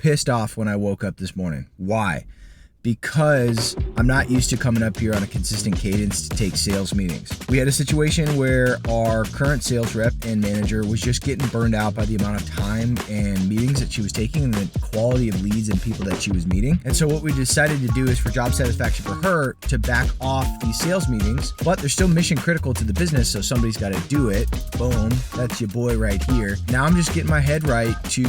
pissed off when I woke up this morning. Why? Because I'm not used to coming up here on a consistent cadence to take sales meetings. We had a situation where our current sales rep and manager was just getting burned out by the amount of time and meetings that she was taking and the quality of leads and people that she was meeting. And so what we decided to do is, for job satisfaction for her, to back off these sales meetings, but they're still mission critical to the business, so somebody's got to do it. Boom, that's your boy right here. Now I'm just getting my head right to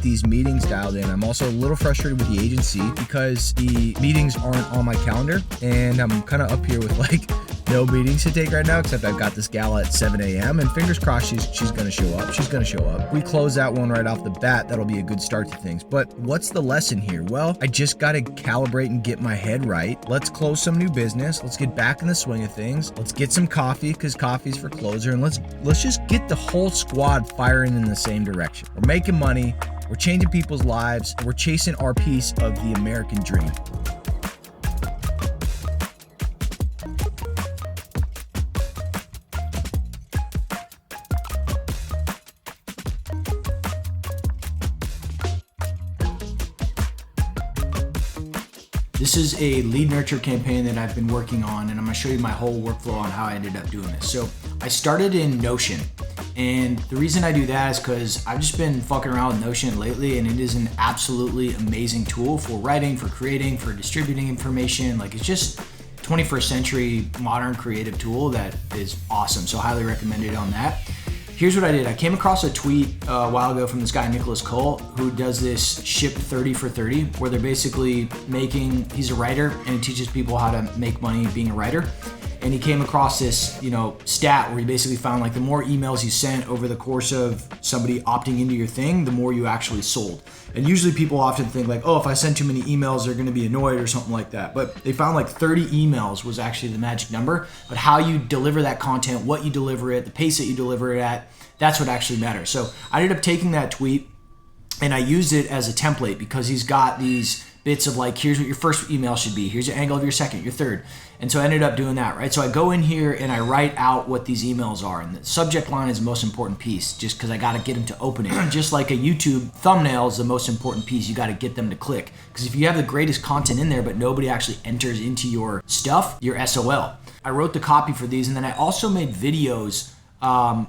these meetings dialed in. I'm also a little frustrated with the agency because the meetings aren't on my calendar, and I'm kind of up here with like no meetings to take right now, except I've got this gal at 7 a.m. and fingers crossed she's gonna show up. She's gonna show up. We close that one right off the bat. That'll be a good start to things. But what's the lesson here? Well, I just gotta calibrate and get my head right. Let's close some new business. Let's get back in the swing of things. Let's get some coffee, because coffee's for closer, and let's just get the whole squad firing in the same direction. We're making money, we're changing people's lives, and we're chasing our piece of the American dream. This is a lead nurture campaign that I've been working on, and I'm gonna show you my whole workflow on how I ended up doing this. So I started in Notion, and the reason I do that is because I've just been fucking around with Notion lately, and it is an absolutely amazing tool for writing, for creating, for distributing information. Like, it's just 21st century modern creative tool that is awesome. So highly recommended on that. Here's what I did. I came across a tweet a while ago from this guy, Nicholas Cole, who does this ship 30 for 30, where they're basically he's a writer and he teaches people how to make money being a writer. And he came across this, stat where he basically found like the more emails you sent over the course of somebody opting into your thing, the more you actually sold. And usually people often think like, oh, if I send too many emails, they're gonna be annoyed or something like that. But they found like 30 emails was actually the magic number. But how you deliver that content, what you deliver it, the pace that you deliver it at, that's what actually matters. So I ended up taking that tweet and I used it as a template, because he's got these bits of like, here's what your first email should be, here's your angle of your second, your third. And so I ended up doing that, right? So I go in here and I write out what these emails are, and the subject line is the most important piece, just because I got to get them to open it. Just like a YouTube thumbnail is the most important piece, you got to get them to click. Because if you have the greatest content in there but nobody actually enters into your stuff, you're SOL. I wrote the copy for these, and then I also made videos,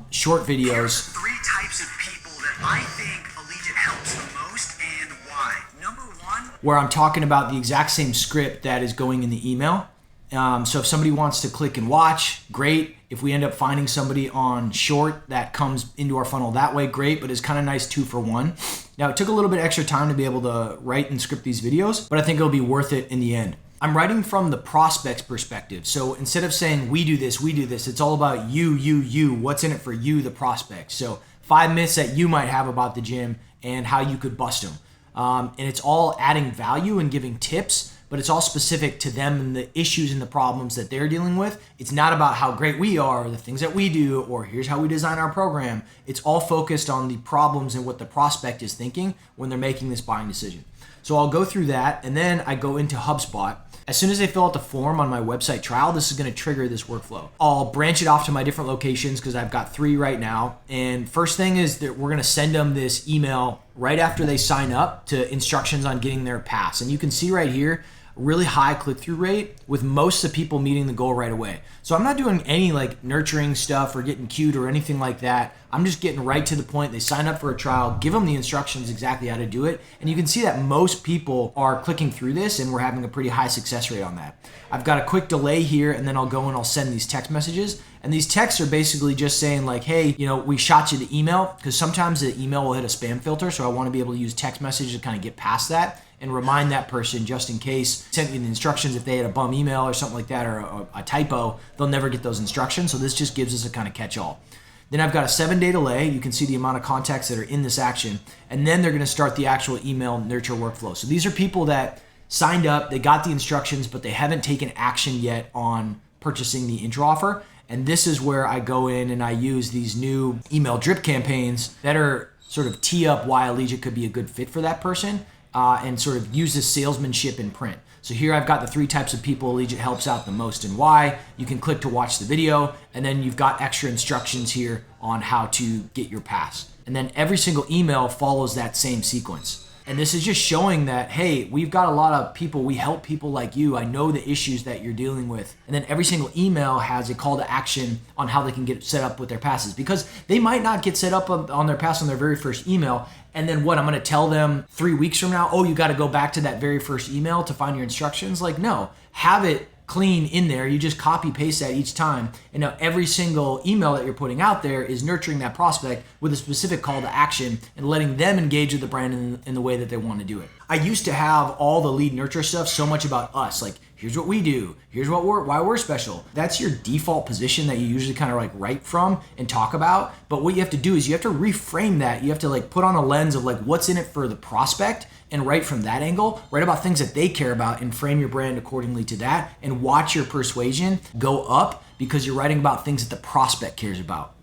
short videos. Here's 3 types of people that I think Allegiant helps the most and why. Number 1, where I'm talking about the exact same script that is going in the email. So if somebody wants to click and watch, great. If we end up finding somebody on short that comes into our funnel that way, great, but it's kind of nice 2 for 1. Now, it took a little bit extra time to be able to write and script these videos, but I think it'll be worth it in the end. I'm writing from the prospect's perspective. So instead of saying we do this, it's all about you, what's in it for you, the prospect. So 5 myths that you might have about the gym and how you could bust them. And it's all adding value and giving tips, but it's all specific to them and the issues and the problems that they're dealing with. It's not about how great we are, or the things that we do, or here's how we design our program. It's all focused on the problems and what the prospect is thinking when they're making this buying decision. So I'll go through that, and then I go into HubSpot. As soon as they fill out the form on my website trial, this is going to trigger this workflow. I'll branch it off to my different locations, because I've got 3 right now. And first thing is that we're going to send them this email right after they sign up to instructions on getting their pass. And you can see right here, really high click-through rate with most of the people meeting the goal right away. So I'm not doing any like nurturing stuff or getting cute or anything like that. I'm just getting right to the point. They sign up for a trial, give them the instructions exactly how to do it. And you can see that most people are clicking through this, and we're having a pretty high success rate on that. I've got a quick delay here, and then I'll go and I'll send these text messages. And these texts are basically just saying like, hey, we shot you the email, because sometimes the email will hit a spam filter. So I want to be able to use text messages to kind of get past that and remind that person, just in case, sent me the instructions. If they had a bum email or something like that, or a typo, they'll never get those instructions. So this just gives us a kind of catch-all. Then I've got a 7-day delay. You can see the amount of contacts that are in this action. And then they're going to start the actual email nurture workflow. So these are people that signed up, they got the instructions, but they haven't taken action yet on purchasing the intro offer. And this is where I go in and I use these new email drip campaigns that are sort of tee up why Allegiant could be a good fit for that person, and sort of use this salesmanship in print. So here I've got the 3 types of people Allegiant helps out the most and why. You can click to watch the video, and then you've got extra instructions here on how to get your pass. And then every single email follows that same sequence. And this is just showing that, hey, we've got a lot of people, we help people like you. I know the issues that you're dealing with. And then every single email has a call to action on how they can get set up with their passes, because they might not get set up on their pass on their very first email. And then what, I'm going to tell them 3 weeks from now, oh, you got to go back to that very first email to find your instructions? Like, no, have it clean in there. You just copy paste that each time. And now every single email that you're putting out there is nurturing that prospect with a specific call to action and letting them engage with the brand in the way that they want to do it. I used to have all the lead nurture stuff so much about us, like, here's what we do, here's why we're special. That's your default position that you usually kind of like write from and talk about. But what you have to do is you have to reframe that. You have to like put on a lens of like what's in it for the prospect and write from that angle, write about things that they care about and frame your brand accordingly to that, and watch your persuasion go up because you're writing about things that the prospect cares about.